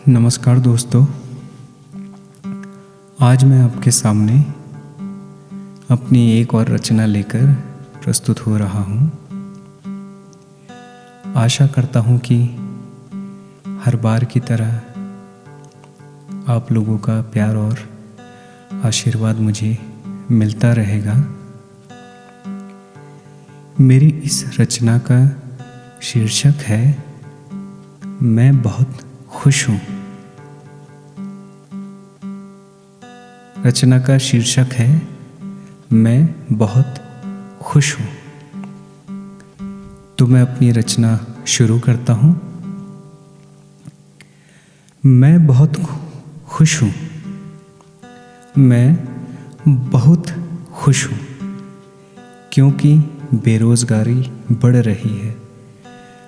नमस्कार दोस्तों, आज मैं आपके सामने अपनी एक और रचना लेकर प्रस्तुत हो रहा हूँ। आशा करता हूँ कि हर बार की तरह आप लोगों का प्यार और आशीर्वाद मुझे मिलता रहेगा। मेरी इस रचना का शीर्षक है मैं बहुत खुश हूँ। रचना का शीर्षक है मैं बहुत खुश हूँ। तो मैं अपनी रचना शुरू करता हूँ। मैं बहुत खुश हूँ। मैं बहुत खुश हूँ क्योंकि बेरोज़गारी बढ़ रही है,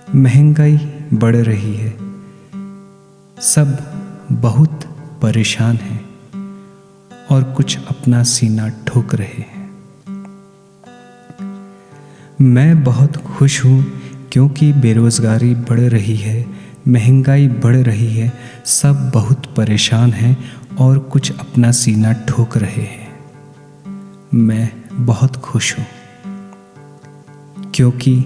महंगाई बढ़ रही है, सब बहुत परेशान हैं और कुछ अपना सीना ठोक रहे हैं। मैं बहुत खुश हूँ क्योंकि बेरोज़गारी बढ़ रही है, महंगाई बढ़ रही है, सब बहुत परेशान हैं और कुछ अपना सीना ठोक रहे हैं। मैं बहुत खुश हूँ क्योंकि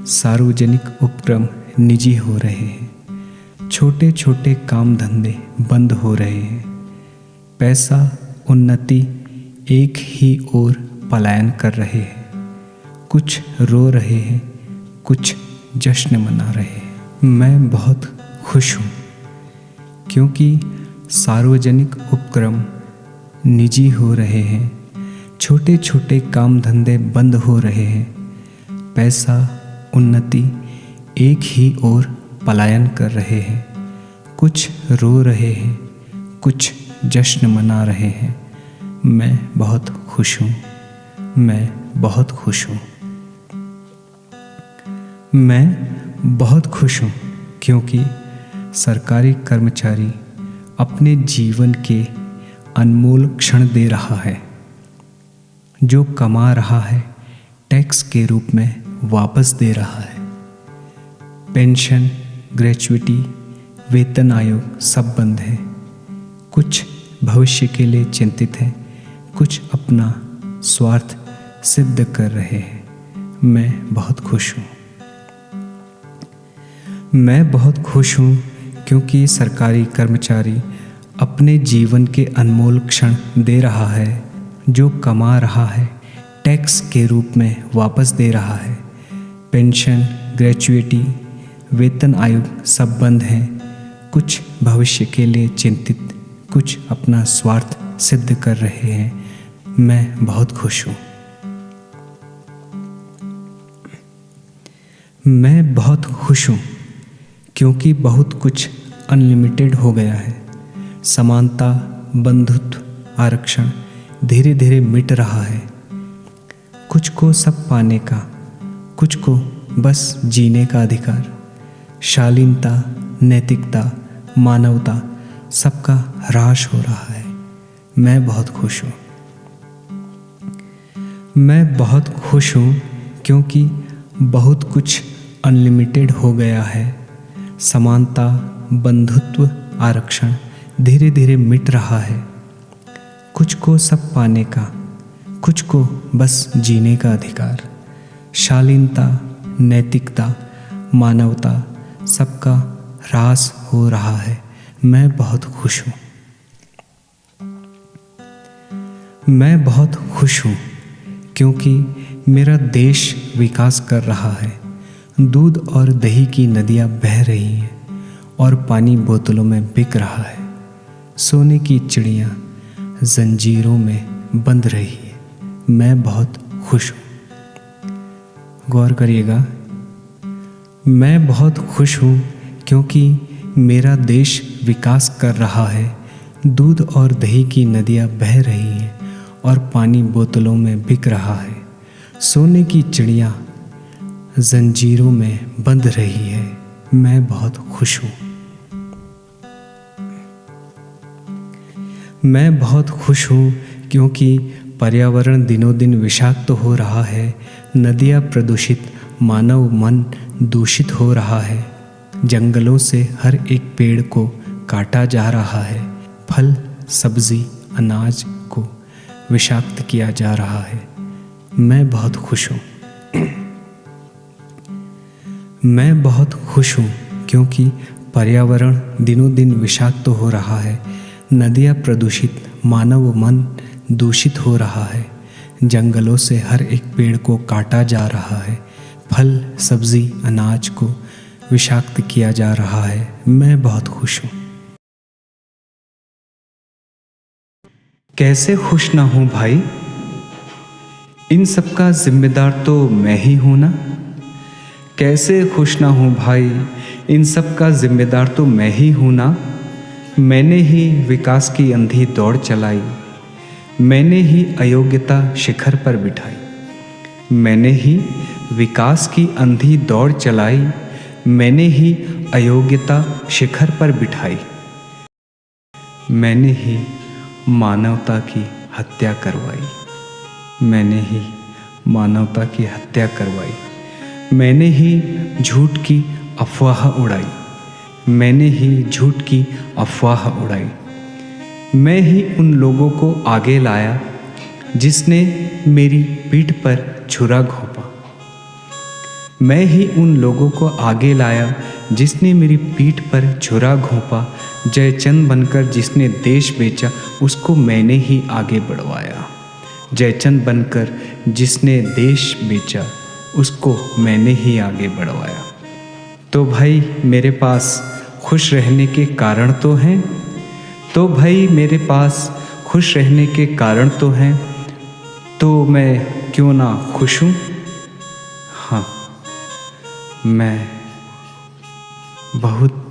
सार्वजनिक उपक्रम निजी हो रहे हैं, छोटे छोटे काम धंधे बंद हो रहे हैं, पैसा उन्नति एक ही ओर पलायन कर रहे हैं, कुछ रो रहे हैं, कुछ जश्न मना रहे हैं। मैं बहुत खुश हूँ क्योंकि सार्वजनिक उपक्रम निजी हो रहे हैं, छोटे छोटे काम धंधे बंद हो रहे हैं, पैसा उन्नति एक ही ओर पलायन कर रहे हैं, कुछ रो रहे हैं, कुछ जश्न मना रहे हैं। मैं बहुत खुश हूँ। मैं बहुत खुश हूँ। मैं बहुत खुश हूँ क्योंकि सरकारी कर्मचारी अपने जीवन के अनमोल क्षण दे रहा है, जो कमा रहा है टैक्स के रूप में वापस दे रहा है। पेंशन, ग्रेच्युटी, वेतन आयोग सब बंद है। कुछ भविष्य के लिए चिंतित हैं, कुछ अपना स्वार्थ सिद्ध कर रहे हैं। मैं बहुत खुश हूँ। मैं बहुत खुश हूँ क्योंकि सरकारी कर्मचारी अपने जीवन के अनमोल क्षण दे रहा है, जो कमा रहा है टैक्स के रूप में वापस दे रहा है। पेंशन, ग्रेच्युटी, वेतन आयोग सब बंद हैं। कुछ भविष्य के लिए चिंतित, कुछ अपना स्वार्थ सिद्ध कर रहे हैं। मैं बहुत खुश हूँ। मैं बहुत खुश हूँ क्योंकि बहुत कुछ अनलिमिटेड हो गया है। समानता, बंधुत्व, आरक्षण धीरे धीरे मिट रहा है। कुछ को सब पाने का, कुछ को बस जीने का अधिकार। शालीनता, नैतिकता, मानवता सबका ह्रास हो रहा है। मैं बहुत खुश हूँ। मैं बहुत खुश हूँ क्योंकि बहुत कुछ अनलिमिटेड हो गया है। समानता, बंधुत्व, आरक्षण धीरे धीरे मिट रहा है। कुछ को सब पाने का, कुछ को बस जीने का अधिकार। शालीनता, नैतिकता, मानवता सबका ह्रास हो रहा है। मैं बहुत खुश हूँ। मैं बहुत खुश हूँ क्योंकि मेरा देश विकास कर रहा है। दूध और दही की नदियाँ बह रही हैं और पानी बोतलों में बिक रहा है। सोने की चिड़ियाँ जंजीरों में बंध रही है। मैं बहुत खुश हूँ। गौर करिएगा, मैं बहुत खुश हूँ क्योंकि मेरा देश विकास कर रहा है। दूध और दही की नदियाँ बह रही हैं और पानी बोतलों में बिक रहा है। सोने की चिड़ियाँ जंजीरों में बंध रही है। मैं बहुत खुश हूँ। मैं बहुत खुश हूँ क्योंकि पर्यावरण दिनों दिन विषाक्त हो रहा है। नदियाँ प्रदूषित, मानव मन दूषित हो रहा है। जंगलों से हर एक पेड़ को काटा जा रहा है, फल सब्जी अनाज को विषाक्त किया जा रहा है। मैं बहुत खुश हूँ। मैं बहुत खुश हूँ क्योंकि पर्यावरण दिनों दिन विषाक्त हो रहा है, नदियाँ प्रदूषित, मानव मन दूषित हो रहा है, जंगलों से हर एक पेड़ को काटा जा रहा है, फल सब्जी अनाज को विषाक्त किया जा रहा है। मैं बहुत खुश हूँ। कैसे खुश ना हूँ भाई, इन सब का जिम्मेदार तो मैं ही हूँ ना। कैसे खुश ना हूँ भाई, इन सब का जिम्मेदार तो मैं ही हूँ ना। मैंने ही विकास की अंधी दौड़ चलाई, मैंने ही अयोग्यता शिखर पर बिठाई। मैंने ही विकास की अंधी दौड़ चलाई, मैंने ही अयोग्यता शिखर पर बिठाई। मैंने ही मानवता की हत्या करवाई, मैंने ही मानवता की हत्या करवाई। मैंने ही झूठ की अफवाह उड़ाई, मैंने ही झूठ की अफवाह उड़ाई। मैं ही उन लोगों को आगे लाया जिसने मेरी पीठ पर छुरा घोंपा। मैं ही उन लोगों को आगे लाया जिसने मेरी पीठ पर छुरा घोंपा। जयचंद बनकर जिसने देश बेचा, उसको मैंने ही आगे बढ़वाया। जयचंद बनकर जिसने देश बेचा, उसको मैंने ही आगे बढ़वाया। तो भाई मेरे पास खुश रहने के कारण तो हैं, तो भाई मेरे पास खुश रहने के कारण तो हैं, तो मैं क्यों ना खुश हूँ। हाँ, मैं बहुत